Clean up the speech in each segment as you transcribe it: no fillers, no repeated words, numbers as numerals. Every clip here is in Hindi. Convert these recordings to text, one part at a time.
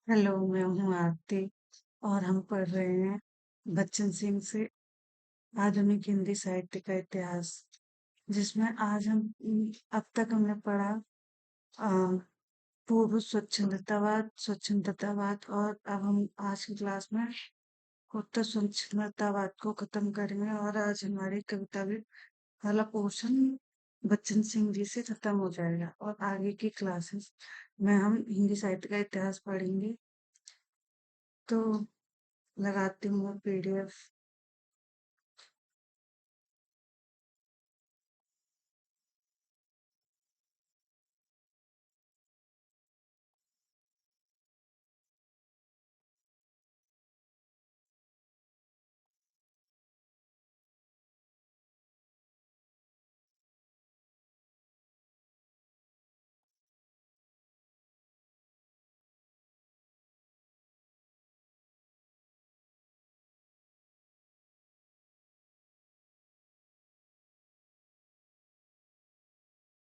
हेलो, मैं हूँ आरती और हम पढ़ रहे हैं बच्चन सिंह से आधुनिक हिंदी साहित्य का इतिहास, जिसमें आज हम अब तक हमने पढ़ा अ, पूर्व स्वच्छंदतावाद और अब हम आज की क्लास में उत्तर स्वच्छंदतावाद को खत्म करेंगे और आज हमारी कविता भी वाला पोर्शन बच्चन सिंह जी से खत्म हो जाएगा और आगे की क्लासेस में हम हिंदी साहित्य का इतिहास पढ़ेंगे। तो लगाती हूँ पीडीएफ।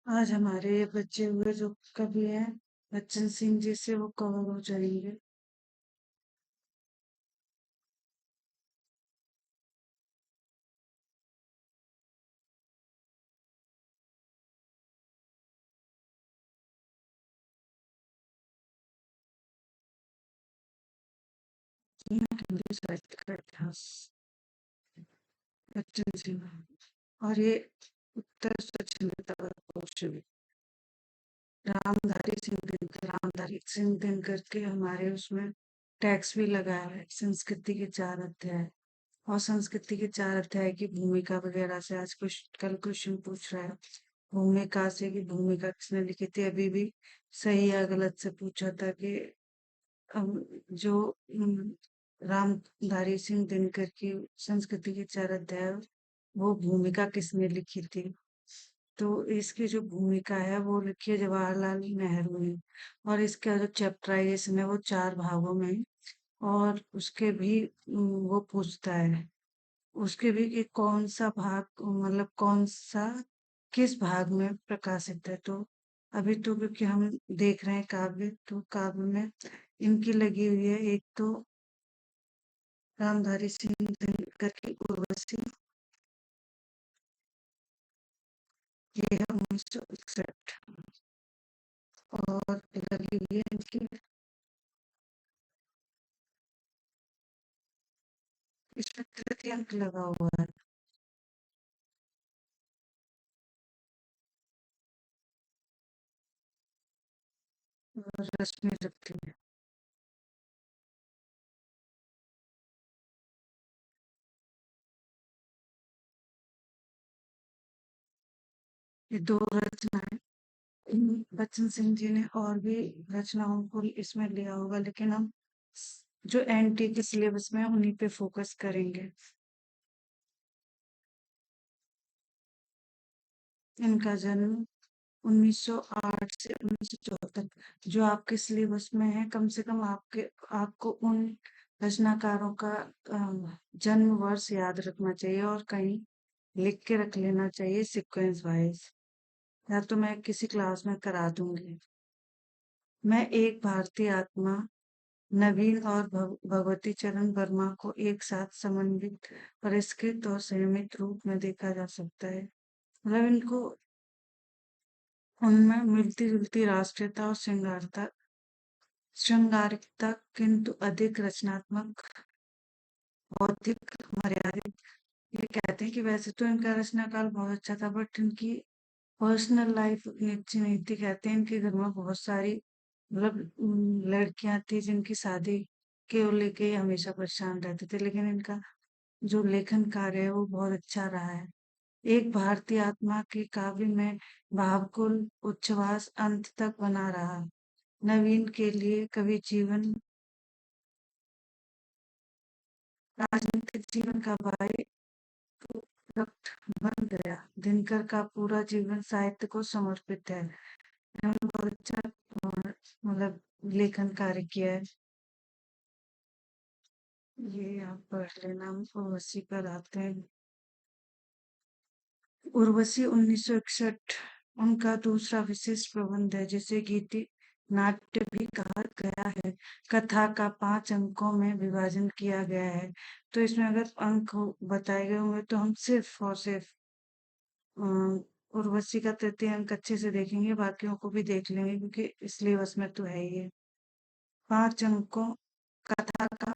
आज हमारे बचे हुए जो कवि हैं बच्चन सिंह जी से वो कवर हो जाएंगे। यहाँ हिंदी साहित्य का इतिहास बच्चन सिंह और ये उत्तर स्वच्छंदता कौशल रामधारी सिंह दिनकर के हमारे उसमें टैक्स भी लगा है। संस्कृति के 4 अध्याय और संस्कृति के 4 अध्याय की भूमिका वगैरह से आज कुछ कल क्वेश्चन पूछ रहा है। भूमिका से कि भूमिका किसने लिखी थी, अभी भी सही या गलत से पूछा था कि जो रामधारी सिंह दिनकर की संस्कृति के 4 अध्याय वो भूमिका किसने लिखी थी। तो इसकी जो भूमिका है वो लिखी है जवाहरलाल नेहरू ने और इसका जो चैप्टराइजेशन है वो 4 भागों में है। और उसके भी वो पूछता है उसके भी कि कौन सा भाग मतलब कौन सा किस भाग में प्रकाशित है। तो अभी तो क्योंकि हम देख रहे हैं काव्य, तो काव्य में इनकी लगी हुई है। एक तो रामधारी सिंह दिनकर की उर्वशी, ये है 1961 और लगी हुई है इनकी। इसमें तृतीय अंक लगा हुआ है और रश्मि रखती है। ये 2 रचनाएं बच्चन सिंह जी ने और भी रचनाओं को इसमें लिया होगा, लेकिन हम जो एनटी के सिलेबस में है, उन्हीं पे फोकस करेंगे। इनका जन्म 1908 से 1974, जो आपके सिलेबस में है। कम से कम आपको उन रचनाकारों का जन्म वर्ष याद रखना चाहिए और कहीं लिख के रख लेना चाहिए सीक्वेंस वाइज, या तो मैं किसी क्लास में करा दूंगी। मैं एक भारतीय आत्मा नवीन और भगवती चरण वर्मा को एक साथ समन्वित, परिष्कृत और संयमित रूप में देखा जा सकता है। मतलब इनको उनमें मिलती जुलती राष्ट्रीयता और श्रृंगारिकता, किंतु अधिक रचनात्मक, बौद्धिक, मर्यादित। ये कहते हैं कि वैसे तो इनका रचना काल बहुत अच्छा था, बट इनकी पर्सनल लाइफ उतनी अच्छी नहीं थी। कहते हैं इनके घर में बहुत सारी मतलब लड़कियां थी जिनकी शादी के लेके ये हमेशा परेशान रहते थे, लेकिन इनका जो लेखन कार्य है वो बहुत अच्छा रहा है। एक भारतीय आत्मा के काव्य में भावकुल उच्छ्वास अंत तक बना रहा। नवीन के लिए कवि जीवन राजनीतिक जीवन का बाई प्रोडक्ट बन गया। दिनकर का पूरा जीवन साहित्य को समर्पित है। इन्होंने बहुत अच्छा मतलब लेखन कार्य किया है। ये आप पढ़ लेना। हम उर्वशी पर आते हैं। उर्वशी 1961 उनका दूसरा विशिष्ट प्रबंध है, जिसे गीति नाट्य भी कहा गया है। कथा का 5 अंकों में विभाजन किया गया है। तो इसमें अगर बताए गए होंगे तो हम सिर्फ और सिर्फ अ, उर्वशी का तृतीय अंक अच्छे से देखेंगे, बाकियों को भी देख लेंगे क्योंकि सिलेबस में तो है ही है। 5 अंकों कथा का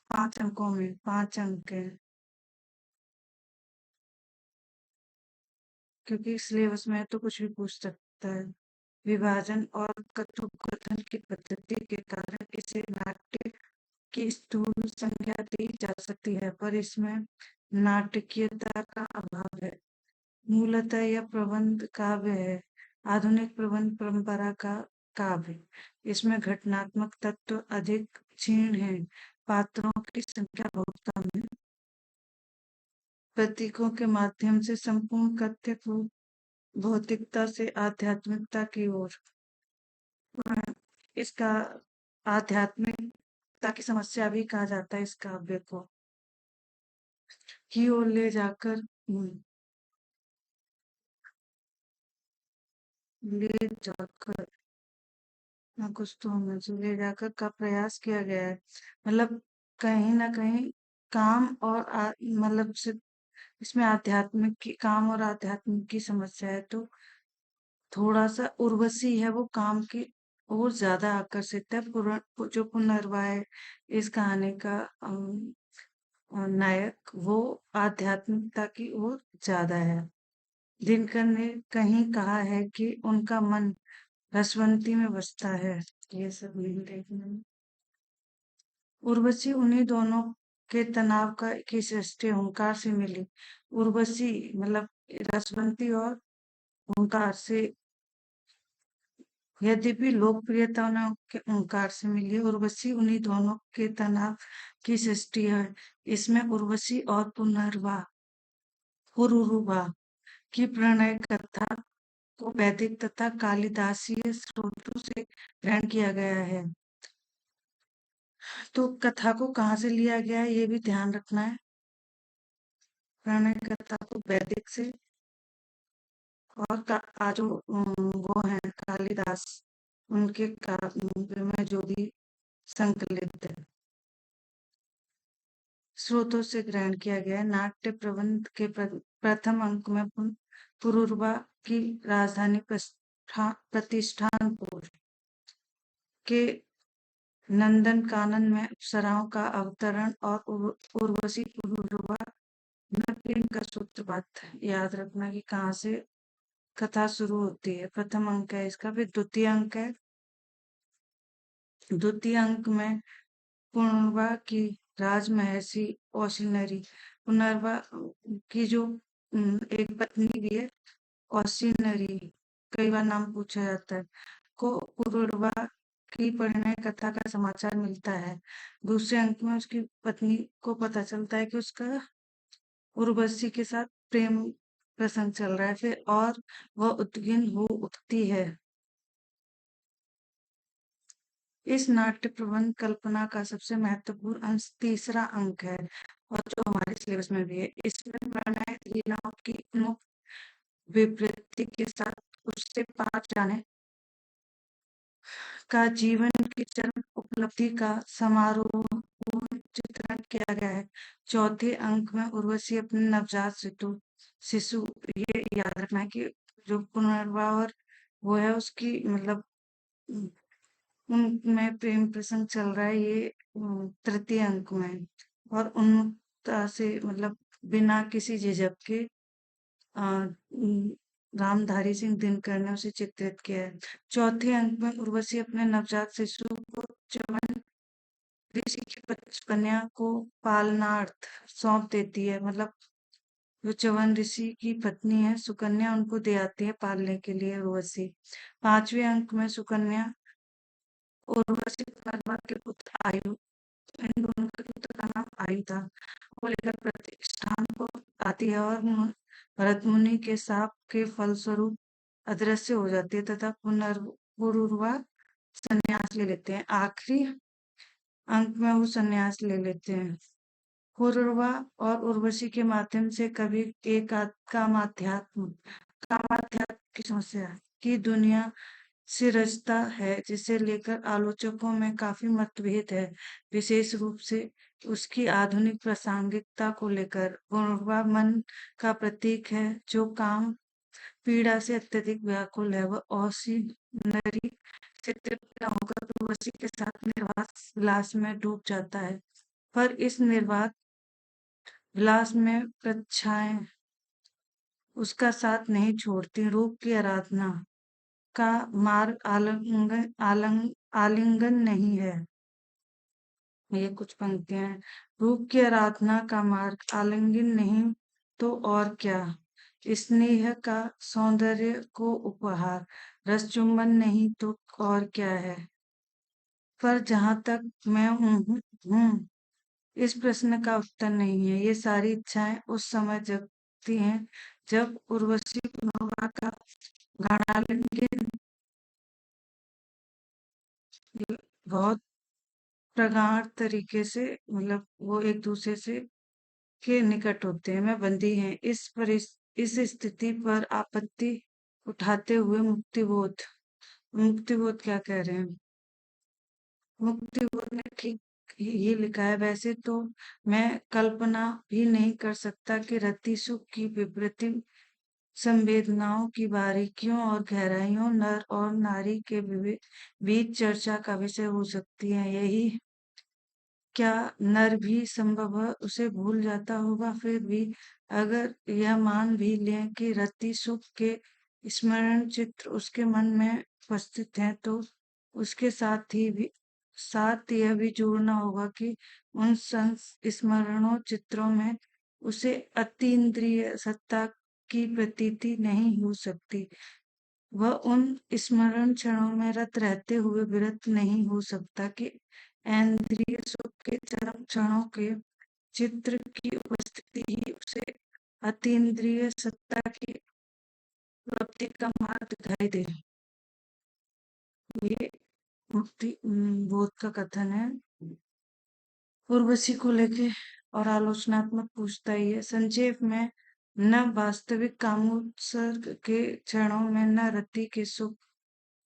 5 अंकों में 5 अंक है, क्योंकि सिलेबस में तो कुछ भी पूछ सकता है। विभाजन और कथोपकथन की पद्धति के कारण इसे नाट्य की स्थूल संज्ञा दी जा सकती है, पर इसमें नाटकीयता का अभाव है। मूलतः यह प्रबंध काव्य है, आधुनिक प्रबंध परंपरा का काव्य। इसमें घटनात्मक तत्व अधिक क्षीण है, पात्रों की संख्या बहुत कम है, प्रतीकों के माध्यम से संपूर्ण कथ्य को भौतिकता से आध्यात्मिकता की ओर इसका आध्यात्मिकता की समस्या भी कहा जाता है इस काव्य को, की ओर ले जाकर ले जाकर कुछ तो मुझे ले जाकर का प्रयास किया गया है। मतलब कहीं ना कहीं काम और मतलब से इसमें आध्यात्मिक की काम और आध्यात्मिक की समस्या है, तो थोड़ा सा उर्वशी है वो काम की ओर ज्यादा आकर्षित है। जो पुनर्वा है इस कहानी का नायक, वो आध्यात्मिकता की ओर ज्यादा है। दिनकर ने कहीं कहा है कि उनका मन रसवंती में बसता है। ये सब नहीं देखने में उर्वशी उन्हीं दोनों के तनाव का की सृष्टि हुंकार से मिली। उर्वशी मतलब रसवंती और हुंकार से, यद्यपि लोकप्रियता उन्हें हुंकार से मिली, उर्वशी उन्हीं दोनों के तनाव की सृष्टि है। इसमें उर्वशी और पुरूरवा की प्रणय कथा को वैदिक तथा कालिदासीय स्रोतों से ग्रहण किया गया है। तो कथा को कहाँ से लिया गया है ये भी ध्यान रखना है। प्रणय कथा को वैदिक से, और जो वो है कालिदास, उनके काव्य में जो भी संकलित है स्रोतों से ग्रहण किया गया है। नाट्य प्रबंध के प्रथम अंक में पुरूरवा की राजधानी प्रतिष्ठानपुर के नंदन कानन में अप्सराओं का अवतरण और उर्वशी पुरूरवा में प्रेम का सूत्रपात। याद रखना कि कहाँ से कथा शुरू होती है। प्रथम अंक है इसका, फिर द्वितीय अंक है। द्वितीय अंक में पुनर्वा की राजमहर्षि कौशिनरी, पुनर्वा की जो एक पत्नी भी है कौशिनरी, कई बार नाम पूछा जाता है, को पुनर्वा की परिणय कथा का समाचार मिलता है। दूसरे अंक में उसकी पत्नी को पता चलता है कि उसका उर्वशी के साथ प्रेम प्रसंग चल रहा है, फिर और वह उद्विग्न हो उठती है। इस नाट्य प्रबंध कल्पना का सबसे महत्वपूर्ण अंश तीसरा अंक है, और जो हमारे सिलेबस में भी है। इसमें प्रणय लीलाओं की मुक्त विवृत्ति के साथ उससे पार जाने का जीवन की चरम उपलब्धि का समारोहपूर्ण चित्रण किया गया है। चौथे अंक में उर्वशी अपने नवजात शिशु, ये याद रखना है कि जो पुनर्वा और वो है उसकी मतलब उनमें प्रेम प्रसंग चल रहा है, ये तृतीय अंक में, और उन्मुखता से मतलब बिना किसी झिझक के रामधारी सिंह दिनकर ने उसे चित्रित किया है। चौथे अंक में उर्वशी अपने नवजात शिशु को च्यवन ऋषि की कन्या को पालनार्थ सौंप देती है। मतलब जो च्यवन ऋषि की पत्नी है सुकन्या, उनको दे आती है पालने के लिए उर्वशी। पांचवें अंक में सुकन्या उर्वशी पुनर्वा के पुत्र आयु, इन दोनों के पुत्र का नाम आयु था, को लेकर प्रतिष्ठान को आती है और भरत मुनि के शाप के फलस्वरूप अदृश्य हो जाती है तथा पुनर्वा संन्यास ले लेते हैं। आखिरी अंक में वो संन्यास ले लेते हैं। पुनर्वा और उर्वशी के माध्यम से कवि एक कामाध्यात्म की समस्या की दुनिया सिरजता है, जिसे लेकर आलोचकों में काफी मतभेद है, विशेष रूप से उसकी आधुनिक प्रासंगिकता को लेकर। पूर्वा मन का प्रतीक है, जो काम पीड़ा से अत्यधिक व्याकुल है। वह औसी नरी से तृप्त न होकर उर्वशी के साथ निर्वात विलास में डूब जाता है, पर इस निर्वात विलास में प्रच्छाएं उसका साथ नहीं छोड़ती। रूप की आराधना का मार्ग आलिंगन नहीं है। ये कुछ पंक्तियां हैं। रूप की आराधना का मार्ग आलिंगन नहीं तो और क्या? स्नेह का सौंदर्य को उपहार, रस चुंबन नहीं तो और क्या है? पर जहां तक मैं हूँ, इस प्रश्न का उत्तर नहीं है। ये सारी इच्छाएं उस समय जगती हैं जब उर्वशी पुनर्वा का गाढ़ालिंगन बहुत प्रगाढ़ तरीके से, मतलब वो एक दूसरे से के निकट होते हैं, में बंधी हैं। इस स्थिति पर आपत्ति उठाते हुए मुक्तिबोध क्या कह रहे हैं? मुक्तिबोध ने ठीक ये लिखा है, वैसे तो मैं कल्पना भी नहीं कर सकता कि रति सुख की विपरीत संवेदनाओं की बारीकियों और गहराइयों नर और नारी के बीच चर्चा का विषय हो सकती है। यही क्या नर भी संभवतः उसे भूल जाता होगा? फिर भी अगर यह मान भी लें कि रति सुख के स्मरण चित्र उसके मन में उपस्थित हैं, तो उसके साथ यह भी जोड़ना होगा कि उन स्मरणों चित्रों में उसे अतीन्द्रिय सत्ता की प्रतीति नहीं हो सकती। वह उन स्मरण क्षणों में रत रहते हुए विरत नहीं हो सकता कि इंद्रिय सुख के चरम क्षणों के चित्र की उपस्थिति ही उसे अतीन्द्रिय सत्ता की उपलब्धि का मार्ग दिखाई दे। ये बोध का कथन है उर्वशी को लेके। और आलोचनात्मक पूछता ही है, संक्षेप में, न वास्तविक कामोत्सर्ग के क्षणों में, न रति के सुख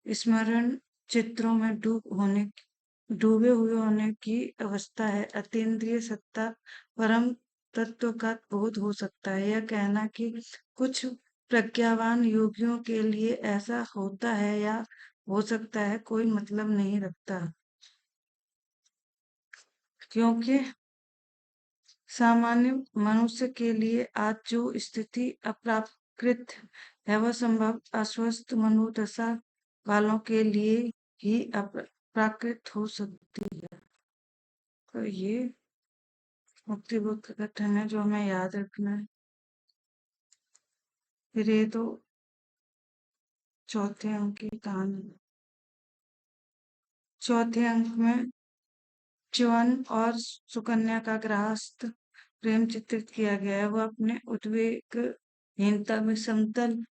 स्मरण चित्रों में डूबे हुए होने की अवस्था है। अतीन्द्रिय सत्ता परम तत्व का बोध हो सकता है। यह कहना कि कुछ प्रज्ञावान योगियों के लिए ऐसा होता है या हो सकता है, कोई मतलब नहीं रखता, क्योंकि सामान्य मनुष्य के लिए आज जो स्थिति अप्राकृत है, वह संभव अस्वस्थ मनोदशा वालों के लिए ही प्राकृत हो सकती है। तो ये मुक्तिबोध का कथन है जो हमें याद रखना है। फिर ये तो चौथे अंक की कहानी। चौथे अंक में च्यवन और सुकन्या का गृहस्थ प्रेम चित्रित किया गया है। वह अपने उद्वेगहीनता में समतल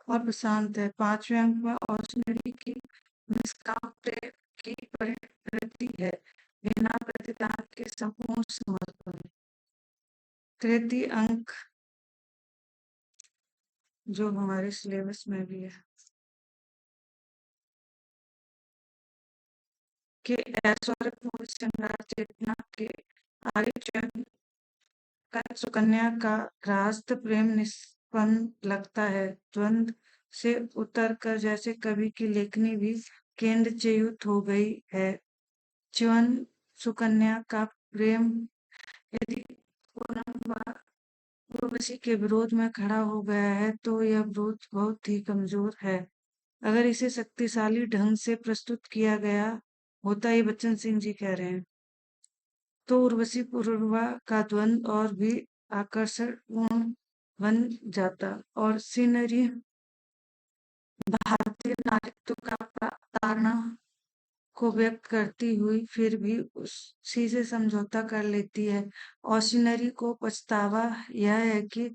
और प्रशांत है। पांचवें अंक में औषधि की निष्काम प्रेम की परिणति है, बिना प्रतिदान के संपूर्ण समर्पण। तृतीय अंक जो हमारे सिलेबस में भी है कि ऐश्वर्यपूर्ण श्रृंगार चेतना के आगे च्यवन का सुकन्या का गृहस्थ प्रेम निष्पन्न लगता है, द्वंद से उतर कर जैसे कवि की लेखनी भी केंद्रच्युत हो गई है। च्यवन सुकन्या का प्रेम यदि पूर्णतः उर्वशी के विरोध में खड़ा हो गया है, तो यह विरोध बहुत ही कमजोर है। अगर इसे शक्तिशाली ढंग से प्रस्तुत किया गया होता, ये बच्चन सिंह जी कह रहे हैं, तो उर्वशी पुरुरवा का द्वंद और भी आकर्षणपूर्ण बन जाता। और सीनरी भारतीय नारित्व का ताड़ना को व्यक्त करती हुई फिर भी उसी से समझौता कर लेती है। और सीनरी को पछतावा यह है कि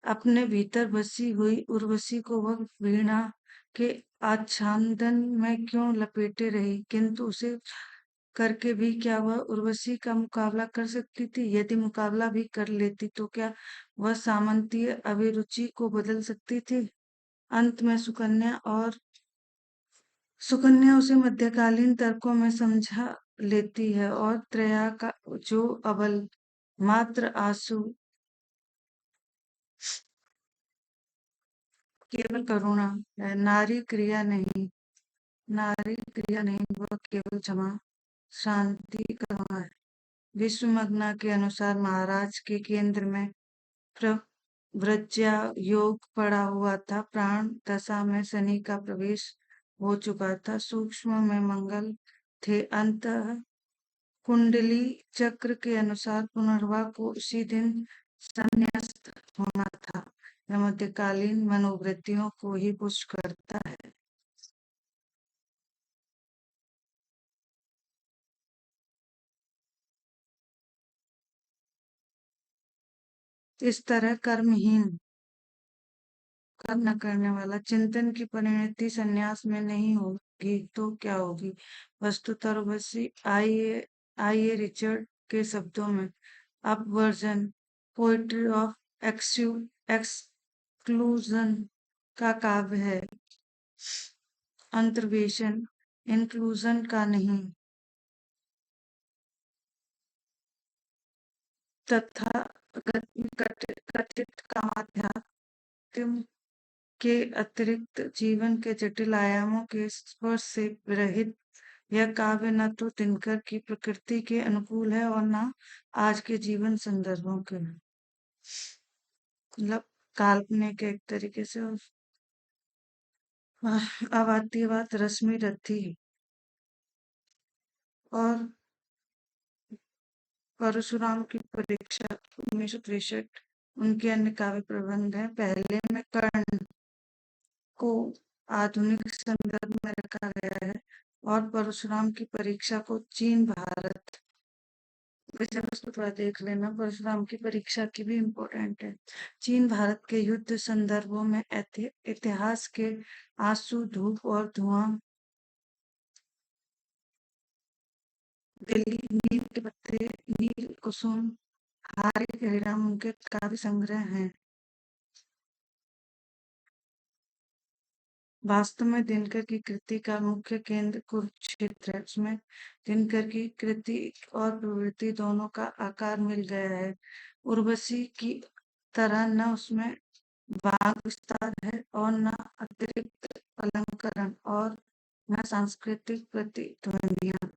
अपने भीतर बसी हुई उर्वशी को वह वीणा के आच्छादन में क्यों लपेटे रही, किंतु उसे करके भी क्या वह उर्वशी का मुकाबला कर सकती थी? यदि मुकाबला भी कर लेती तो क्या वह सामंतीय अभिरुचि को बदल सकती थी? अंत में सुकन्या और सुकन्या उसे मध्यकालीन तर्कों में समझा लेती है और त्रेया का जो अबल मात्र आंसू केवल करुणा है, नारी क्रिया नहीं, वह केवल क्षमा शांति करुणा है। विश्वमग्ना के अनुसार महाराज के केंद्र में प्रव्रज्या योग पड़ा हुआ था। प्राण दशा में शनि का प्रवेश हो चुका था। सूक्ष्म में मंगल थे। अंत कुंडली चक्र के अनुसार पुनर्वा को उसी दिन संन्यास्त होना था। यह मध्यकालीन मनोवृत्तियों को ही पुष्ट करता है। इस तरह कर्महीन कर्म न करने वाला चिंतन की परिणति संन्यास में नहीं होगी तो क्या होगी? वस्तुतः उर्वशी आइए आइए रिचर्ड के शब्दों में अपवर्जन पोइट्री ऑफ एक्सक्लूजन का काव्य है, अंतर्वेशन इंक्लूजन का नहीं। तथा कथित कामाध्यात्म के अतिरिक्त जीवन के जटिल आयामों के स्पर्श से रहित यह काव्य न तो दिनकर की प्रकृति के अनुकूल है और न आज के जीवन संदर्भों के। मतलब काल्पनिक एक तरीके से। अब आती है बात रश्मि रथी और परशुराम की परीक्षा 1963। उनके अन्य काव्य प्रबंध हैं। पहले में कर्ण को आधुनिक संदर्भ में रखा गया है और परशुराम की परीक्षा को चीन भारत विषय वस्तु थोड़ा देख लेना। परशुराम की परीक्षा की भी इम्पोर्टेंट है। चीन भारत के युद्ध संदर्भों में इतिहास के आंसू धूप और धुआं दिल्ली नील के पत्ते नील कुसुम हारी के हरिराम उनके काव्य संग्रह हैं। वास्तव में दिनकर की कृति का मुख्य केंद्र कुरुक्षेत्र है। उसमें दिनकर की कृति और प्रवृत्ति दोनों का आकार मिल गया है। उर्वशी की तरह न उसमें वाग विस्तार है और न अतिरिक्त अलंकरण और न सांस्कृतिक प्रतिध्वनियां।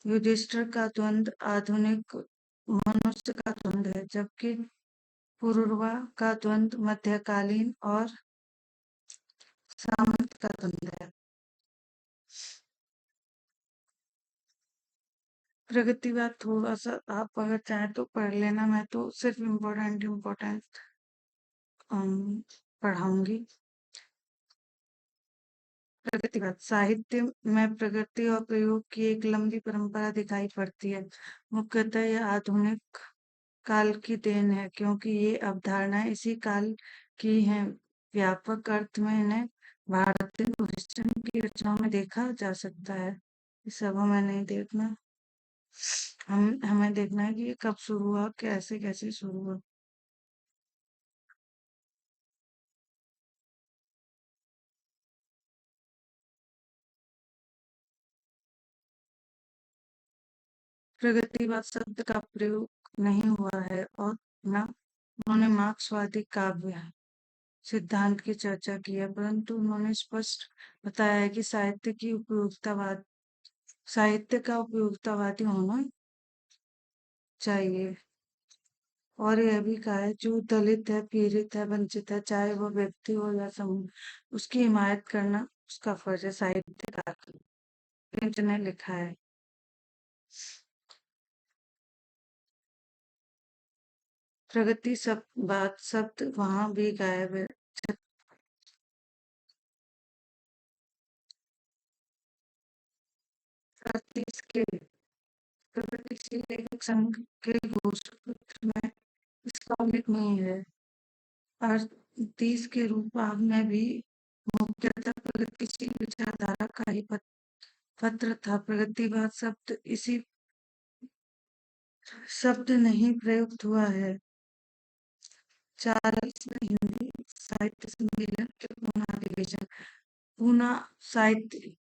युधिष्ठिर का द्वंद्व आधुनिक मनुष्य का द्वंद्व है, जबकि पुरुरवा का द्वंद्व मध्यकालीन और सामंत का द्वंद्व है। प्रगतिवाद थोड़ा सा आप अगर चाहें तो पढ़ लेना, मैं तो सिर्फ इम्पोर्टेंट पढ़ाऊंगी। प्रगतिवाद साहित्य में प्रगति और प्रयोग की एक लंबी परंपरा दिखाई पड़ती है। मुख्यतः यह आधुनिक काल की देन है, क्योंकि ये अवधारणाएं इसी काल की हैं। व्यापक अर्थ में इन्हें भारतीय क्रिश्चियन की रचनाओं में देखा जा सकता है। ये सब हमें नहीं देखना, हमें देखना है कि ये कब शुरू हुआ, कैसे कैसे शुरू हुआ। प्रगतिवाद शब्द का प्रयोग नहीं हुआ है और न उन्होंने मार्क्सवादी काव्य सिद्धांत की चर्चा की है, परंतु उन्होंने स्पष्ट बताया है कि साहित्य का उपयोगितावादी होना चाहिए। और यह भी कहा है जो दलित है, पीड़ित है, वंचित है, चाहे वह व्यक्ति हो या समूह, उसकी हिमायत करना उसका फर्ज है। साहित्यकार प्रिंट ने लिखा है। प्रगति शब्द वहां भी गायब है। 36 के प्रगतिशील लेखक संघ के घोषपत्र में इसका उल्लेख नहीं है। 38 के रूपभाग में भी मुख्यतः प्रगतिशील विचारधारा का ही पत्र था। प्रगतिवाद शब्द इसी शब्द नहीं प्रयुक्त हुआ है। 40 में हिंदी साहित्य सम्मेलन के पुनः अधिवेशन पूना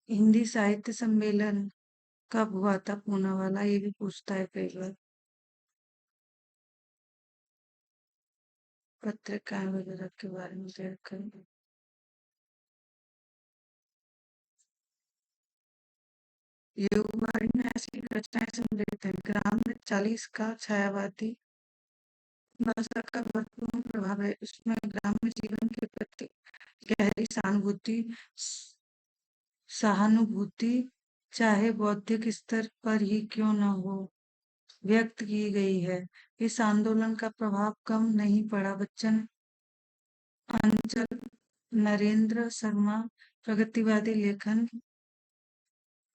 हिंदी साहित्य सम्मेलन कब हुआ था? पूना वाला ये भी पूछता है कई बार। पत्रिकाएं वगैरह के बारे में देखकर। युगवाणी में ऐसी रचनाएं सम्मिलित हैं। ग्राम में 40 का छायावादी भाषा का महत्वपूर्ण प्रभाव है। उसमें ग्राम्य जीवन के प्रति गहरी सहानुभूति, चाहे बौद्धिक स्तर पर ही क्यों न हो, व्यक्त की गई है। इस आंदोलन का प्रभाव कम नहीं पड़ा। बच्चन, अंचल, नरेंद्र शर्मा प्रगतिवादी लेखन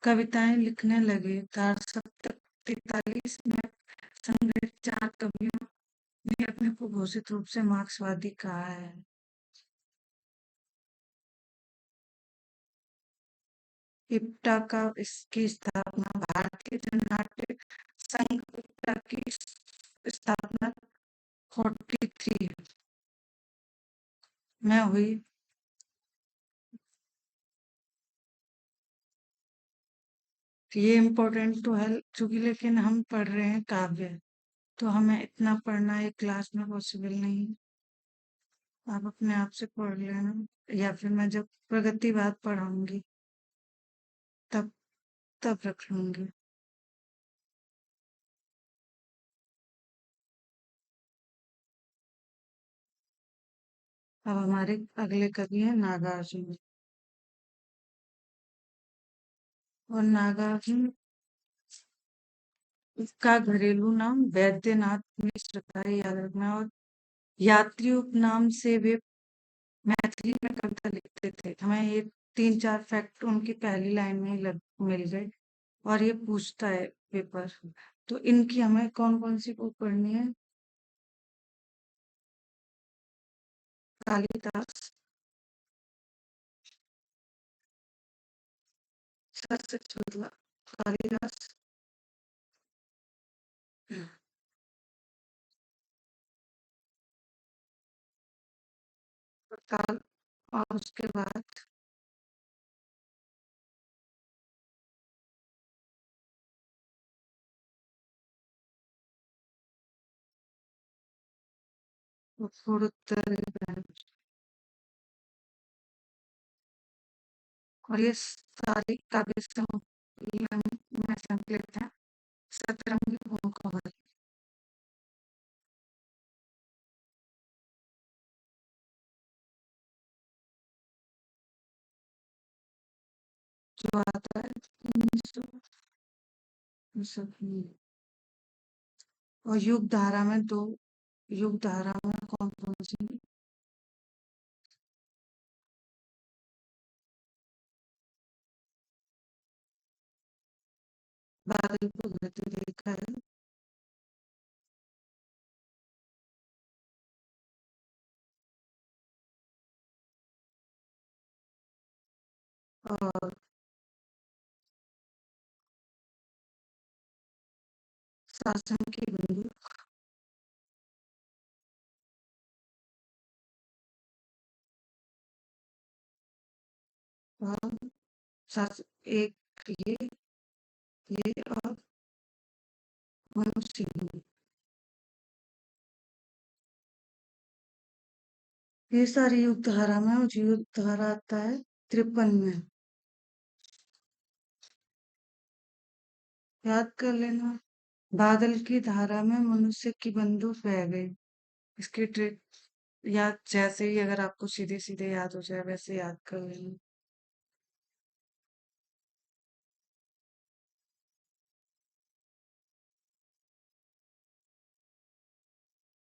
कविताएं लिखने लगे। सप्तक 43 में संग्रहित 4 कवियों ने अपने को घोषित रूप से मार्क्सवादी कहा है। इप्टा का इसकी स्थापना भारतीय जननाट्य संघ इप्टा की स्थापना 43 में हुई। ये इम्पोर्टेंट तो है चूंकि, लेकिन हम पढ़ रहे हैं काव्य, तो हमें इतना पढ़ना एक क्लास में पॉसिबल नहीं। आप अपने आप से पढ़ लेना, या फिर मैं जब प्रगतिवाद पढ़ाऊंगी तब तब रख लूंगी। अब हमारे अगले कवि हैं नागार्जुन। और नागार्जुन का घरेलू नाम वैद्यनाथ मिश्र था, ये याद रखना। और यात्री उपनाम से वे मैथिली में कविता लिखते थे। हमें ये 3-4 फैक्ट उनकी पहली लाइन में ही मिल गए, और ये पूछता है पेपर। तो इनकी हमें कौन कौन सी बुक पढ़नी है? कालिदास, सच सच मतलब कालिदास, काल, और उसके बाद उत्तर। और ये सारी काव्य में संकलित है। सतरंगी भूमिका जो आता है 1900। और युग धारा में युग धारा में कौन कौन सी? बादल को उभरते देखा है। और शासन की बंदूक। और एक ये और मनुष्य। ये सारी युग धारा में, और युग धारा आता है 53 में। याद कर लेना। बादल की धारा में मनुष्य की बंदूक बह गई। इसकी ट्रिक याद, जैसे ही अगर आपको सीधे सीधे याद हो जाए वैसे याद कर लेना।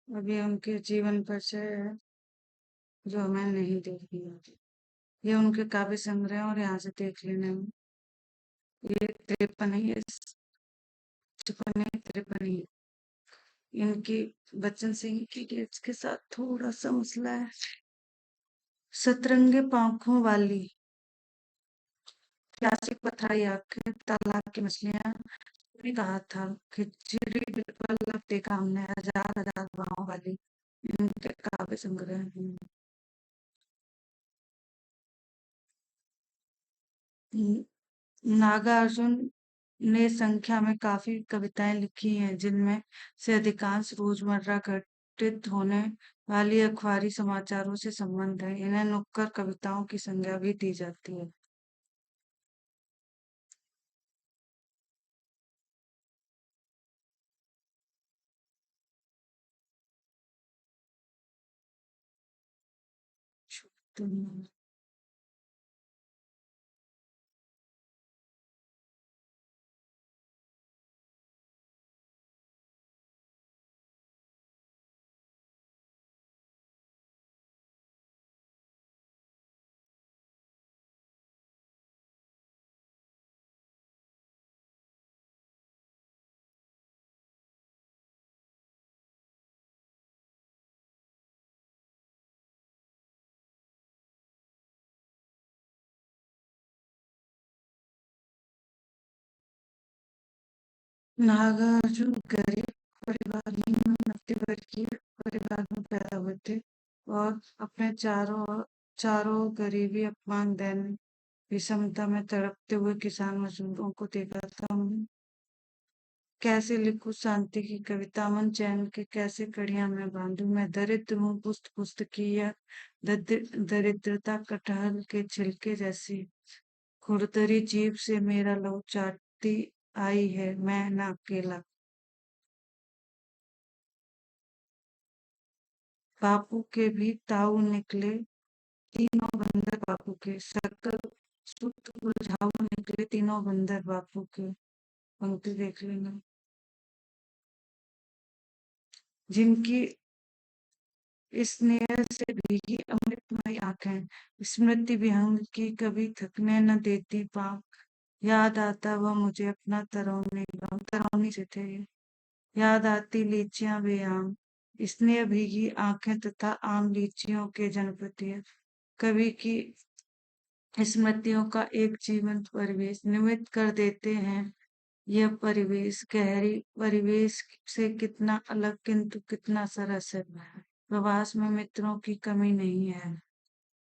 अभी उनके जीवन परिचय है जो हमें नहीं देखनी होती। ये उनके काव्य संग्रह हैं, और यहाँ से देख लेना। ये 53 ही है, 56 नहीं, 53 ही। इनकी बच्चन सिंह की डेट्स के साथ थोड़ा सा मसला है। सतरंगे पांखों वाली, प्यासी पथराई आंखें, तालाब की मछलियां भी कहा था। खिचड़ी बिल्कुल अब देखा हमने, हजार हजार बाहों वाली। इनके काव्य संग्रह हैं। न- नागार्जुन ने संख्या में काफी कविताएं लिखी हैं, जिनमें से अधिकांश रोजमर्रा घटित होने वाली अखबारी समाचारों से संबंध है। इन्हें नुक्कड़ कविताओं की संज्ञा भी दी जाती है। तुम- नागार्जुन गरीब परिवार निम्न मध्यवर्गीय परिवार में पैदा हुए थे और अपने चारों ओर गरीबी, अपमान, दैनिक विषमता में तड़पते हुए किसान मजदूरों को देखा था। कैसे लिखूं शांति की कविता, अमन चैन के कैसे कड़ियां मैं बांधूं। मैं दरिद्र हूँ, पुस्त पुस्तकीय की यह दरिद्रता कटहल के छिलके जैसी खुरदरी जीभ से मेरा लहू चाटती आई है, मैं न अकेला। बापू के भी ताऊ निकले, तीनों बंदर बापू के, सकल सुत उलझाऊ निकले तीनों बंदर बापू के। पंक्ति देख लेना। जिनकी स्नेह से भीगी अमृतमयी आंखें, स्मृति विहंग की कभी थकने न देती पाँव। याद आता वह मुझे अपना तरौनी गाँव, तरौनी से थे ये। याद आती लीचियां बेआम, स्नेह भीगी आंखें तथा आम लीचियों के जनपति। कवि की स्मृतियों का एक जीवंत परिवेश निमित कर देते हैं। यह परिवेश गहरी परिवेश से कितना अलग किंतु कितना सरस है। प्रवास में मित्रों की कमी नहीं है,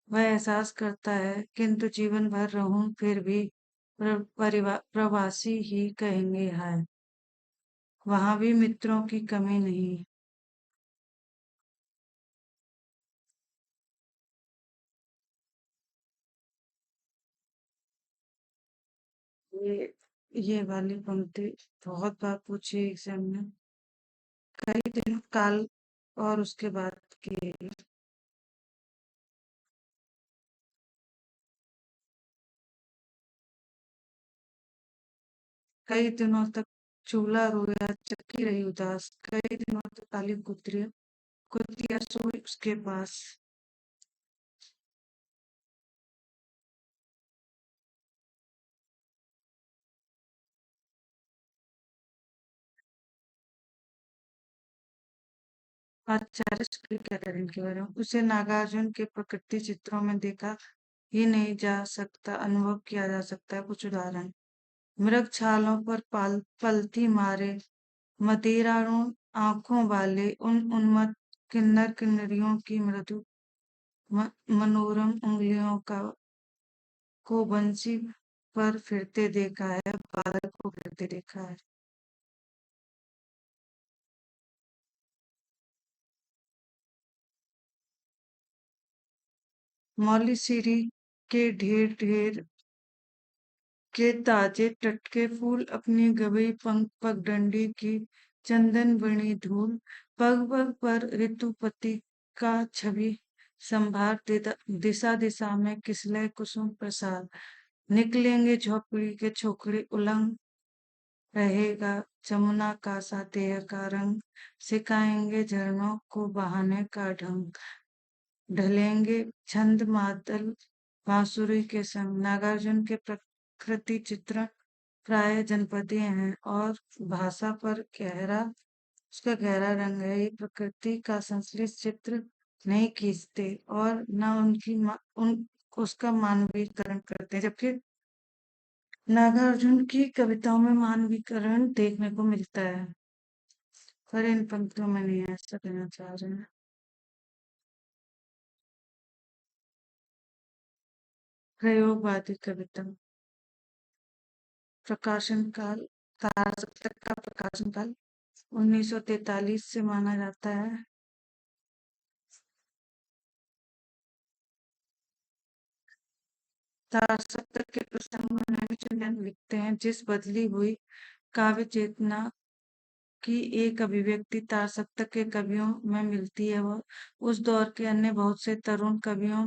वह एहसास करता है, किंतु जीवन भर रहूं फिर भी प्रवासी ही कहेंगे हाय। वहां भी मित्रों की कमी नहीं। ये ये वाली पंक्ति बहुत बार पूछी एग्जाम में। कई दिन काल और उसके बाद की। कई दिनों तक चूल्हा रोया, चक्की रही उदास, कई दिनों तक काली कुतिया सोई उसके पास। आचार्य शुक्ल क्या करें इनके बारे में। उसे नागार्जुन के प्रकृति चित्रों में देखा ही नहीं जा सकता, अनुभव किया जा सकता है। कुछ उदाहरण। मृग छालों पर पलथी मारे मदिराणु आंखों वाले उन उन्मत्त किन्नर किन्नरियों की मृदु मनोरम उंगलियों को बंसी पर फिरते देखा है, बादल को फिरते देखा है। मौलीसीरी के ढेर ढेर के ताजे टटके फूल, अपनी गबई पगडंडी की चंदन बनी धूल, पग पग पर ऋतुपति का छवि संभार दिशा दिशा में किसलय कुसुम प्रसाद। निकलेंगे झोपड़ी के छोकरे उलंग, रहेगा जमुना का सा देह का रंग, सिखाएंगे झरनों को बहाने का ढंग, ढलेंगे छंद मादल बांसुरी के संग। नागार्जुन के प्रकृति चित्रण प्राय जनपदीय हैं और भाषा पर उसका गहरा रंग है। ये प्रकृति का संश्लिष्ट चित्र नहीं खींचते और न उसका मानवीकरण करते, जबकि नागार्जुन की कविताओं में मानवीकरण देखने को मिलता है, पर इन पंक्तियों में नहीं है, ऐसा कहना चाह रहे हैं। प्रयोगवादी कविता। प्रकाशन काल तारा सप्तक का प्रकाशन काल 1943 से माना जाता है। तारा सप्तक के प्रसंग में नैमिषारण्य लिखते हैं, जिस बदली हुई काव्य चेतना की एक अभिव्यक्ति तार सप्तक के कवियों में मिलती है, वह उस दौर के अन्य बहुत से तरुण कवियों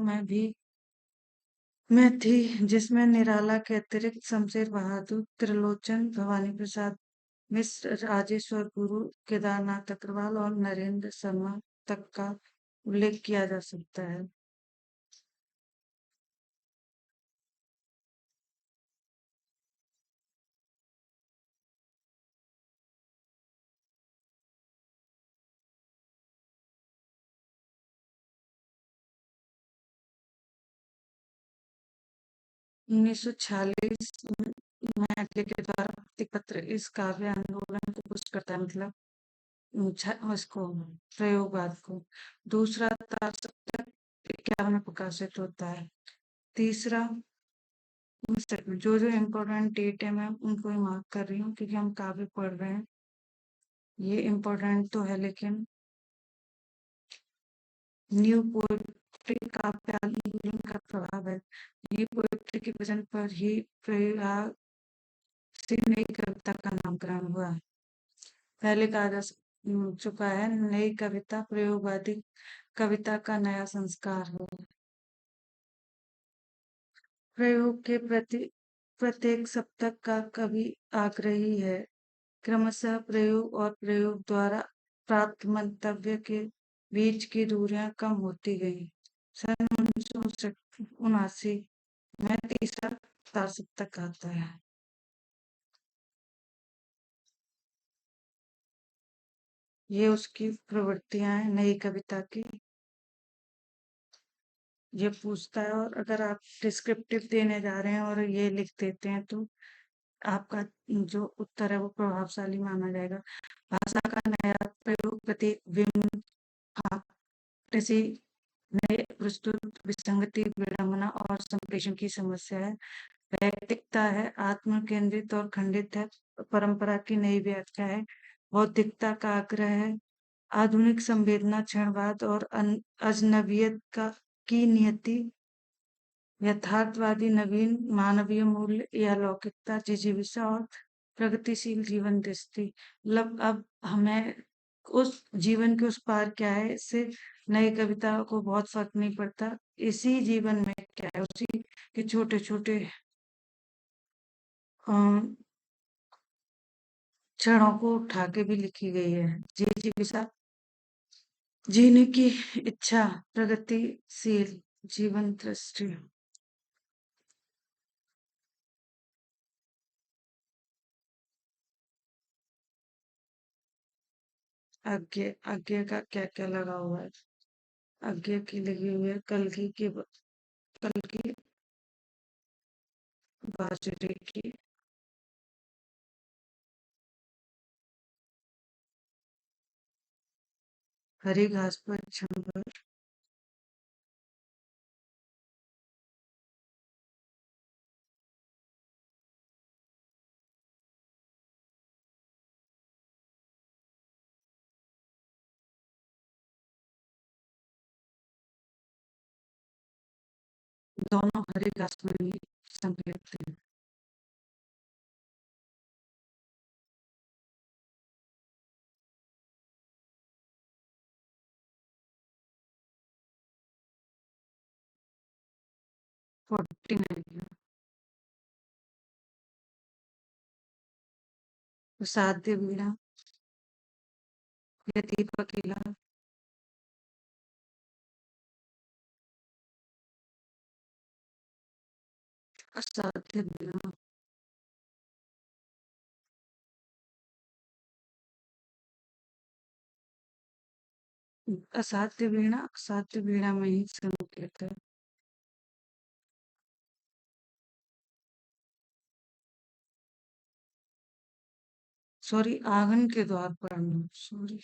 में थी, जिसमें निराला के अतिरिक्त शमशेर बहादुर, त्रिलोचन, भवानी प्रसाद मिश्र, राजेश्वर गुरु, केदारनाथ अग्रवाल और नरेंद्र शर्मा तक का उल्लेख किया जा सकता है। 1946 में अटले के द्वारा मुक्ति पत्र इस काव्य आंदोलन को पुष्ट करता है, मतलब उसको प्रयोगवाद को। दूसरा तार सप्तक 51 में प्रकाशित होता है। तीसरा जो जो इम्पोर्टेंट डेट है मैं उनको ही मार्क कर रही हूँ, क्योंकि हम काव्य पढ़ रहे हैं। ये इम्पोर्टेंट तो है, लेकिन न्यू पोएट्री काव्य आंदोलन का प्रभाव है। न्यू पोएट्री के वचन पर ही प्रयाग से नई कविता का नामकरण हुआ। पहले कहा जा चुका है, नई कविता प्रयोगवादी कविता का नया संस्कार है। प्रयोग के प्रति प्रत्येक सप्तक का कवि आग्रही है। क्रमशः प्रयोग और प्रयोग द्वारा प्राप्त मंतव्य के बीच की दूरियां कम होती गई। सन 1979 में तीसरा तार सप्तक आता है। ये उसकी प्रवृत्तियां हैं नई कविता की। ये पूछता है, और अगर आप डिस्क्रिप्टिव देने जा रहे हैं और ये लिख देते हैं तो आपका जो उत्तर है वो प्रभावशाली माना जाएगा। भाषा का नया प्रयोग प्रत्येक किसी नए प्रस्तुत विसंगति, विडंबना और संप्रेषण की समस्या है। वैयक्तिकता है, आत्म केंद्रित और खंडित है, परंपरा की नई व्याख्या है, बौद्धिकता का आग्रह है, आधुनिक संवेदना, क्षणवाद और अजनबियत की नियति, यथार्थवादी नवीन मानवीय मूल्य या लौकिकता, जिजीविषा और प्रगतिशील जीवन दृष्टि। मतलब अब हमें उस जीवन के उस पार क्या है, इससे नई कविता को बहुत फर्क नहीं पड़ता। इसी जीवन में क्या है, उसी के छोटे छोटे क्षणों को उठा के भी लिखी गई है। जिजीविषा, जीने की इच्छा, प्रगतिशील जीवन दृष्टि। आज्ञा, आज्ञा का क्या क्या लगा हुआ है? आज्ञा की लगी हुई है कल की बाजरे की, हरी घास पर क्षण भर, दोनों हरी घास में ही संकलित हैं। फोर्टी नाइन, साध्य वीणा, या दीपक इला, असाध्य वीणा, असाध्य वीणा में ही संकलित है। सॉरी, आंगन के द्वार पर, सॉरी।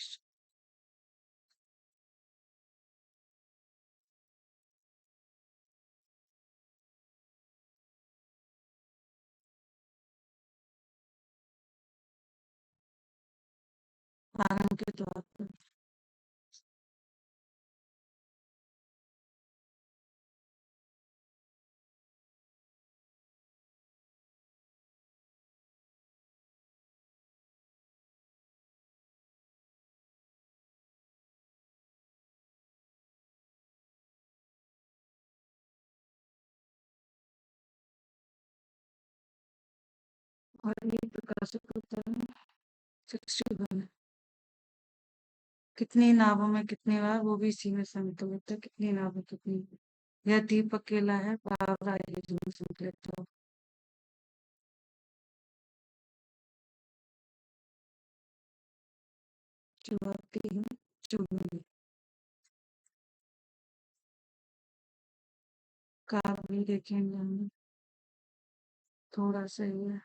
के द्वार पर। और ये प्रकाशित होता है 61। कितनी नावों में कितनी बार, वो भी इसी में संतुलित है, कितनी नावों कितनी। यह दीप अकेला है, बावरा है जिसमें संतुलित हो। चुराती है चुगली। काव्य भी देखेंगे हम, थोड़ा सा ही है।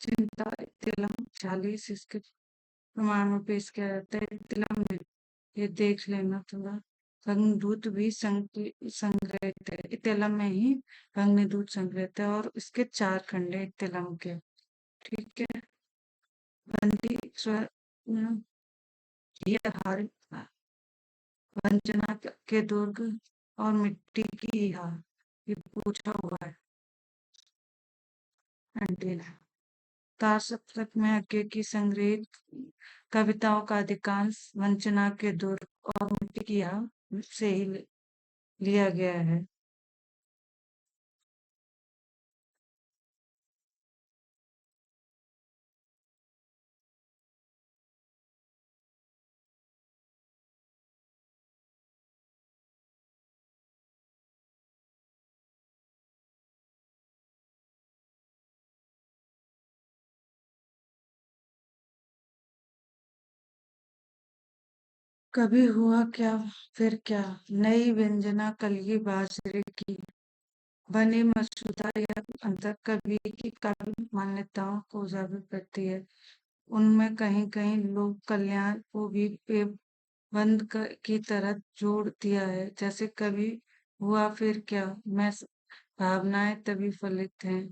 चिंता तिलम 40 इसके प्रमाण में पेश किया जाता है। तिलम में ये देख लेना थोड़ा। भंगदूत भी संग्रहित है, इतिलम में ही भंगदूत संग्रहित है, और इसके 4 खंड है इतिलम के। ठीक है। बंदी स्वर ये हार वंचना के दुर्ग और मिट्टी की हार, ये पूछा हुआ है एंटीना। तार सप्तक में आगे की संग्रहित कविताओं का अधिकांश वंचना के दुर्ग और मिट्टी की हार से ही लिया गया है। कभी हुआ क्या, फिर क्या, नई व्यंजना कलगी बाजरे की बनी मसूदा या अंतर कवि की काव्य मान्यताओं को उजागर करती है। उनमें कहीं कहीं लोक कल्याण को भी की तरह जोड़ दिया है, जैसे कभी हुआ फिर क्या मैं भावनाएं तभी फलित हैं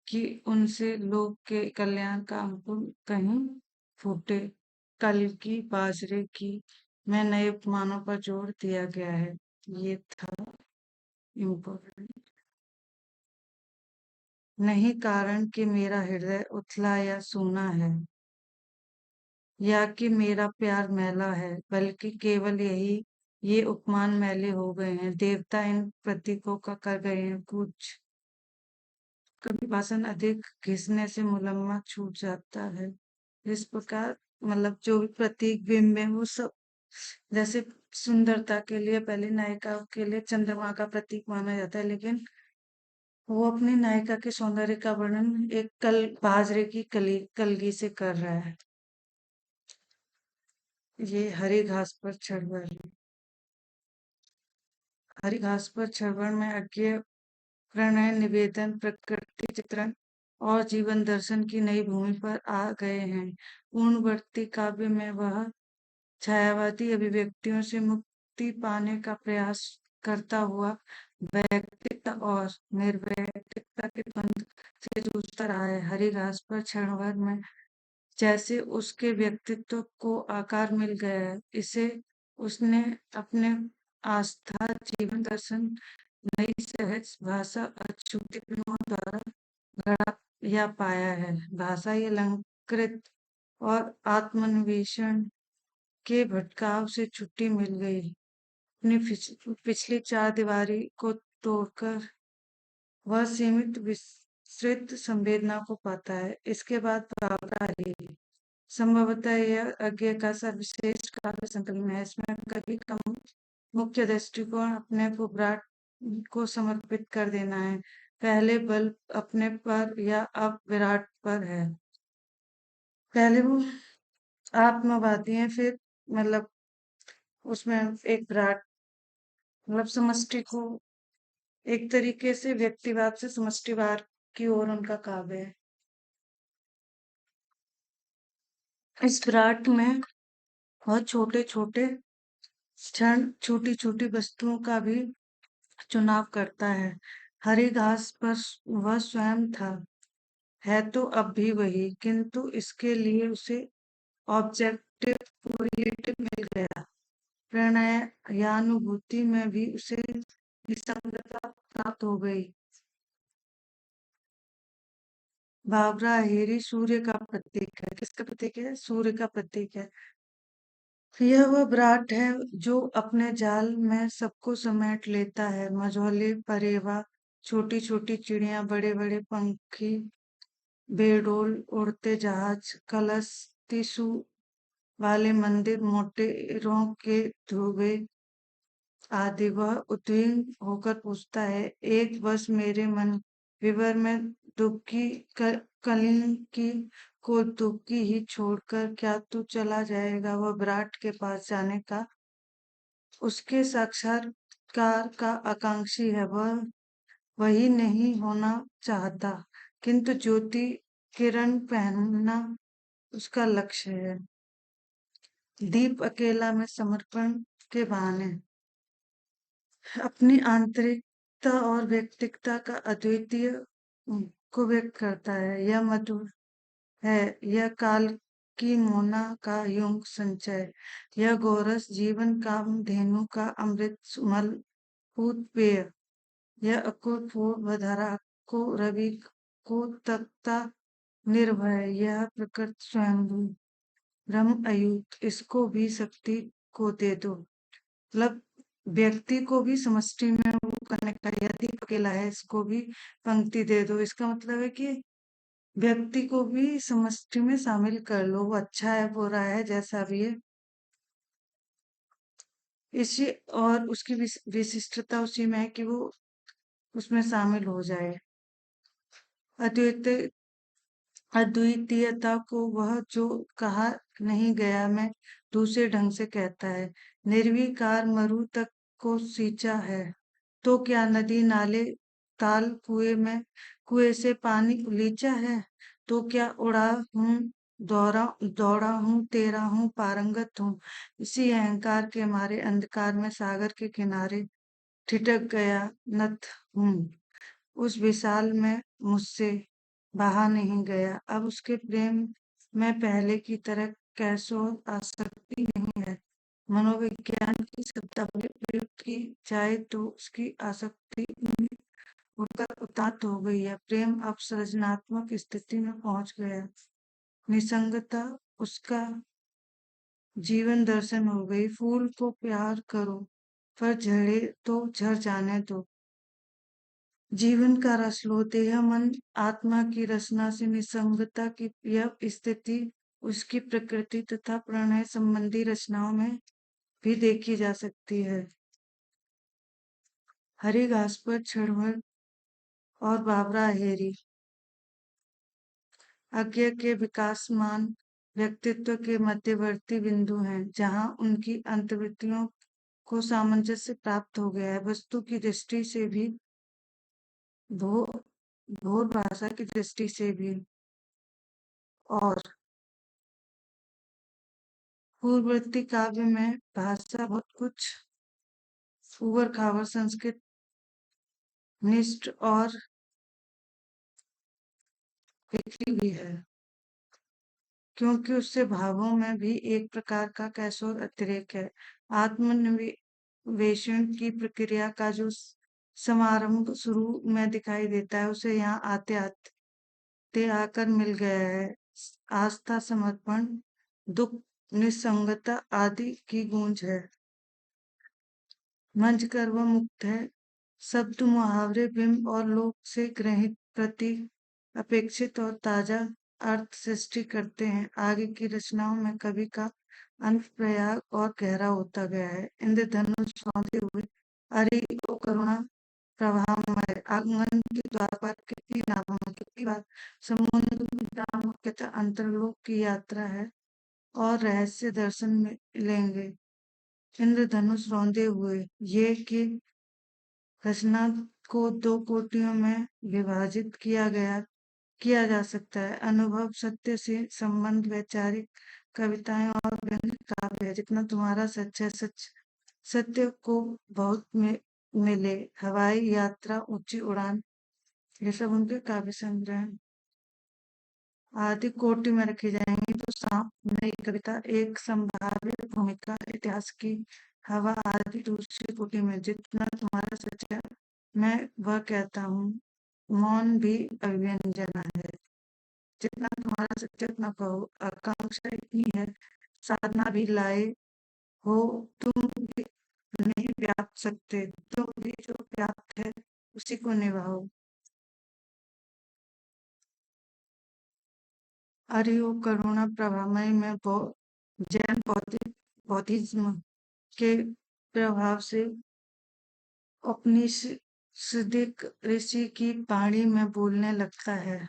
कि उनसे लोक के कल्याण का अंकुर कहीं फूटे। कल की बाजरे की में नए उपमानों पर जोर दिया गया है। ये था इम्पोर्टेंट। नहीं कारण कि मेरा हृदय उथला या सूना है, या कि मेरा प्यार मैला है, बल्कि केवल यही ये उपमान मैले हो गए हैं। देवता इन प्रतीकों का कर गए हैं कुछ। कभी भाषण अधिक घिसने से मुलम्मा छूट जाता है। इस प्रकार मतलब जो भी प्रतीक बिंब है वो सब, जैसे सुंदरता के लिए पहले नायिका के लिए चंद्रमा का प्रतीक माना जाता है, लेकिन वो अपनी नायिका के सौंदर्य का वर्णन एक बाजरे की कलगी से कर रहा है। ये हरी घास पर चढ़, हरी घास पर चढ़वन में अज्ञे प्रणय निवेदन प्रकृति चित्रण और जीवन दर्शन की नई भूमि पर आ गए हैं। पूर्णवर्ती काव्य में वह छायावादी अभिव्यक्तियों से मुक्ति पाने का प्रयास करता हुआ वैयक्तिकता और निर्वैयक्तिकता के द्वंद से जूझता रहा है। हरी घास पर क्षणभर में जैसे उसके व्यक्तित्व को आकार मिल गया है, इसे उसने अपने आस्था जीवन दर्शन नई सहज भाषा अच्युतिप्रियों द्वारा गढ़ा या पाया है। भाषा ये अलंकृत और आत्मन्वेषण के भटकाव से छुट्टी मिल गई। अपनी पिछली चार दीवारी को तोड़कर वह सीमित विस्तृत संवेदना को पाता है। इसके बाद बाबरा ही संभवतः यह अज्ञे का सर्वश्रेष्ठ काव्य संकलन है। इसमें कवि का मुख्य दृष्टिकोण अपने को विराट को समर्पित कर देना है। पहले बल अपने पर या अब विराट पर है। पहले वो आत्मवादी है, फिर मतलब उसमें एक विराट, मतलब समष्टि को एक तरीके से व्यक्तिवाद से समष्टिवाद की ओर उनका काव्य है। इस विराट में बहुत छोटे छोटे क्षण, छोटी छोटी वस्तुओं का भी चुनाव करता है। हरी घास पर वह स्वयं था, है तो अब भी वही, किंतु इसके लिए उसे ऑब्जेक्ट कोरिलेटिव मिल गया। प्रणयानुभूति में भी उसे निसंगता प्राप्त हो गई। बाबरा हेरी सूर्य का प्रतीक है। किसका प्रतीक है? सूर्य का प्रतीक है। यह वह विराट है जो अपने जाल में सबको समेट लेता है। मझौले परेवा, छोटी छोटी चिड़िया, बड़े बड़े पंखी, बेडोल उड़ते जहाज, कलश टिशू वाले मंदिर, मोटेरों के धोबे आदि। वह उद्विग्न होकर पूछता है, एक बस मेरे मन विवर में दुखी कलिंकी को दुखी ही छोड़कर क्या तू चला जाएगा? वह विराट के पास जाने का, उसके साक्षात्कार का आकांक्षी है। वह वही नहीं होना चाहता, किंतु ज्योति किरण पहनना उसका लक्ष्य है। दीप अकेला में समर्पण के बहाने अपनी आंतरिकता और व्यक्तिगता का अद्वितीय को व्यक्त करता है। यह मधुर है, यह काल की मोना का युग संचय, यह गोरस जीवन काम धेनु का अमृत सुमल पूत पेय, यह अकुल फूल वधरा को रवि को तख्ता निर्भय, यह प्रकृत स्वयंभू ब्रह्म अयूत, इसको भी शक्ति को दे दो। मतलब व्यक्ति को भी समष्टि में वो करने का, यदि अकेला है इसको भी पंक्ति दे दो। इसका मतलब है कि व्यक्ति को भी समष्टि में शामिल कर लो, वो अच्छा है बुरा है जैसा भी है, इसी और उसकी विशिष्टता उसी में है कि वो उसमें शामिल हो जाए। अद्वैत अद्वितीयता को वह जो कहा नहीं गया मैं दूसरे ढंग से कहता है। निर्विकार मरु तक को सींचा है तो क्या नदी नाले ताल कुएं से पानी उलीचा है? तो क्या उड़ा हूँ, दौड़ा दौड़ा हूँ, तेरा हूँ, पारंगत हूँ। इसी अहंकार के मारे अंधकार में सागर के किनारे ठिठक गया नत हूँ। उस विशाल में मुझसे बहा नहीं गया। अब उसके प्रेम में पहले की तरह कैसो आसक्ति नहीं है। मनोविज्ञान की शब्दावली प्रयोग की जाए तो उसकी आसक्ति उठकर उतात हो गई है। प्रेम अब सृजनात्मक स्थिति में पहुंच गया। निसंगता उसका जीवन दर्शन हो गई। फूल को प्यार करो, पर झड़े तो झड़ जाने दो। जीवन का रस लो। देह मन आत्मा की रचना से निसंगता की यह स्थिति उसकी प्रकृति तथा प्रणय संबंधी रचनाओं में भी देखी जा सकती है। हरी घास पर क्षणभर और बाबरा हेरी आज्ञा के विकासमान व्यक्तित्व के मध्यवर्ती बिंदु हैं, जहां उनकी अंतर्वृत्तियों को सामंजस्य प्राप्त हो गया है। वस्तु की दृष्टि से भी, भो भोर भाषा की दृष्टि से भी, और पूर्ववर्ती काव्य में भाषा बहुत कुछ उबड़ खाबड़ संस्कृत निष्ठ और बिखरी हुई है, क्योंकि उससे भावों में भी एक प्रकार का कैशोर अतिरेक है। आत्मनिवेशन की प्रक्रिया का जो समारंभ शुरू में दिखाई देता है, उसे यहाँ आते आते आकर मिल गया है। आस्था, समर्पण, दुख, निसंगता आदि की गूंज है। मंच कर वह मुक्त है। शब्द, मुहावरे, बिंब और लोक से ग्रहित प्रतीक अपेक्षित और ताजा अर्थ सृष्टि करते हैं। आगे की रचनाओं में कवि का अंत प्रयाग और गहरा होता गया है। इंद्रधनुष बांधे हुए अरे ओ करुणा प्रवाहमय आंगन के द्वार पर कितनी नामों कितनी बार समुद्र में मुख्यतः अंतरलोक की यात्रा है और रहस्य दर्शन में लेंगे। इंद्रधनुष रौंदे हुए ये कि रचना को दो कोटियों में विभाजित किया जा सकता है। अनुभव, सत्य से संबंध, वैचारिक कविताएं और व्यंग्य काव्य है। जितना तुम्हारा सच है सच, सत्य को बहुत मिले, हवाई यात्रा, ऊंची उड़ान, ये सब उनके काव्य संग्रह हैं। आदि कोटि में रखी जाएंगी तो नई कविता एक संभावित भूमिका इतिहास की हवा आदि दूसरी कोटि में जितना तुम्हारा सच्चा मैं वह कहता हूँ मौन भी अव्यंजना है जितना तुम्हारा सत्य उतना कहो आकांक्षा इतनी है साधना भी लाए हो तुम भी नहीं व्याप सकते तुम भी जो व्याप्त है उसी को निभाओ अरियो करुणा प्रभामय में जैन बौद्धिज्म के प्रभाव से औपनिषदिक ऋषि की वाणी में बोलने लगता है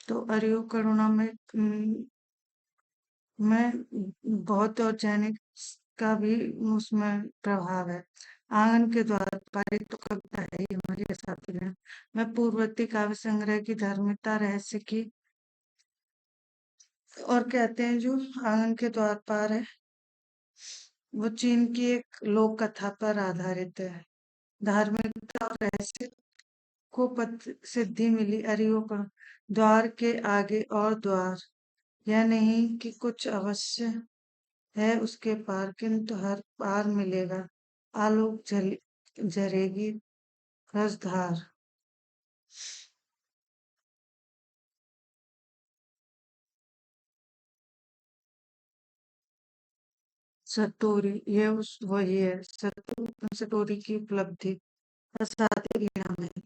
तो अरियो करुणा में बौद्ध और जैनिक का भी उसमें प्रभाव है आंगन के द्वार पर एक तो कविता है ही हमारे साथ में मैं पूर्ववर्ती काव्य संग्रह की धर्मिता रहस्य की और कहते हैं जो आंगन के द्वार पर है वो चीन की एक लोक कथा पर आधारित है धार्मिकता और रहस्य को सिद्धि मिली अरियो पर द्वार के आगे और द्वार यह नहीं कि कुछ अवश्य है उसके पार किंतु हर पार मिलेगा आलोक जरेगी रसधार सतोरी ये उस वही है सतोरी की उपलब्धि असाध्य ज्ञान है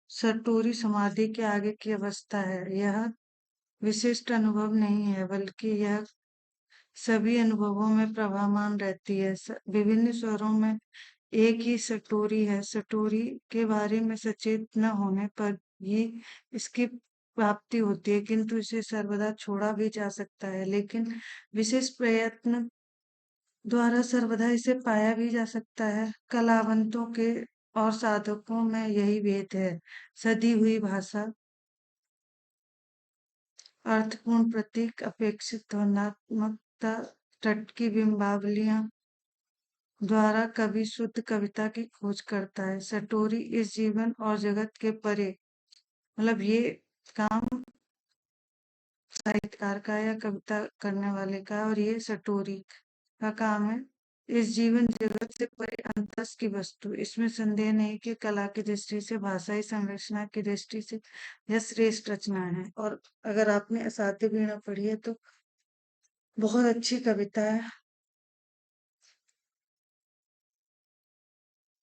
सतोरी समाधि के आगे की अवस्था है यह विशिष्ट अनुभव नहीं है बल्कि यह सभी अनुभवों में प्रभावमान रहती है विभिन्न स्वरों में एक ही सटोरी है सटोरी के बारे में सचेत न होने पर ही इसकी प्राप्ति होती है किंतु इसे सर्वदा छोड़ा भी जा सकता है लेकिन विशेष प्रयत्न द्वारा सर्वदा इसे पाया भी जा सकता है कलावंतों के और साधकों में यही भेद है सदी हुई भाषा अर्थपूर्ण प्रतीक अपेक्षित ध्वन्यात्मकता तट की बिंबावलियां द्वारा कवि शुद्ध कविता की खोज करता है सटोरी इस जीवन और जगत के परे मतलब ये काम साहित्यकार का या कविता करने वाले का और ये सटोरी का काम है इस जीवन जगत से परे अंतस की वस्तु इसमें संदेह नहीं कि कला की दृष्टि से भाषाई संरचना की दृष्टि से यह श्रेष्ठ रचना है और अगर आपने असाध्य वीणा पढ़ी है तो बहुत अच्छी कविता है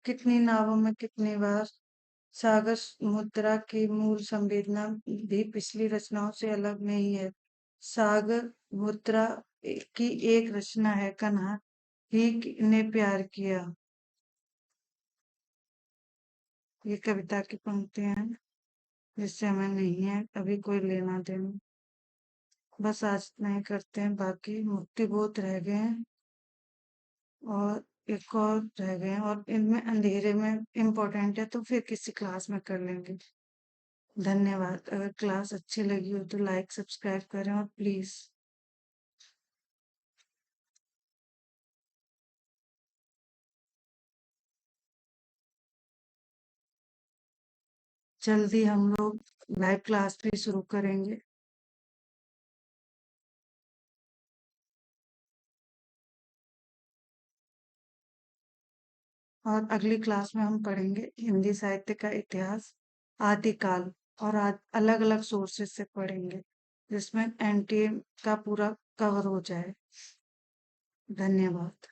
कितनी नावों में कितनी बार सागर मुद्रा की मूल संवेदना भी पिछली रचनाओं से अलग नहीं है सागर मुद्रा की एक रचना है कन्हा ही ने प्यार किया ये कविता की पंक्तियां हैं जिससे हमें नहीं है अभी कोई लेना देना बस आज नहीं करते हैं बाकी मुक्ति बोध रह गए हैं और एक और रह गए हैं और इनमें अंधेरे में इम्पोर्टेंट है तो फिर किसी क्लास में कर लेंगे धन्यवाद अगर क्लास अच्छी लगी हो तो लाइक सब्सक्राइब करें और प्लीज जल्दी हम लोग लाइव क्लास भी शुरू करेंगे और अगली क्लास में हम पढ़ेंगे हिंदी साहित्य का इतिहास आदिकाल और अलग अलग सोर्सेस से पढ़ेंगे जिसमें एनटीए का पूरा कवर हो जाए धन्यवाद